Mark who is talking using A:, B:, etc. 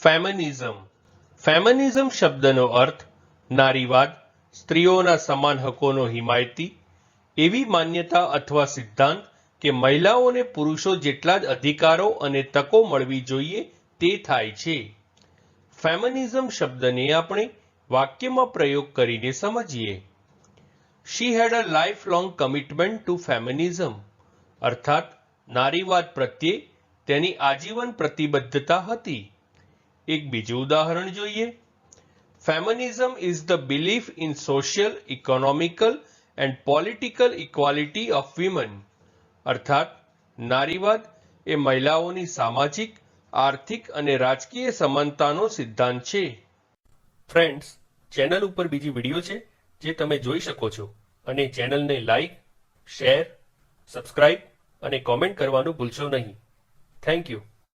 A: Feminism feminism શબ્દનો અર્થ નારીવાદ, સ્ત્રીઓના સમાન હકોનો હિમાયતી, એવી માન્યતા અથવા સિદ્ધાંત કે મહિલાઓને પુરુષો જેટલા જ અધિકારો અને તકો મળવી જોઈએ તે થાય છે. ફેમિનિઝમ શબ્દને આપણે વાક્યમાં પ્રયોગ કરીને સમજીએ. She had a lifelong commitment to feminism, અર્થાત નારીવાદ પ્રત્યે તેની આજીવન પ્રતિબદ્ધતા હતી. એક બીજું ઉદાહરણ જોઈએ. Feminism is the belief in social, economical and political equality of women, અર્થાત નારીવાદ એ મહિલાઓની સામાજિક, આર્થિક અને રાજકીય સમાનતાનો સિદ્ધાંત છે. ફ્રેન્ડ્સ, ચેનલ ઉપર બીજી વિડીયો છે જે તમે જોઈ શકો છો અને ચેનલને લાઈક, શેર, સબસ્ક્રાઇબ અને કોમેન્ટ કરવાનું ભૂલશો નહીં. Thank you.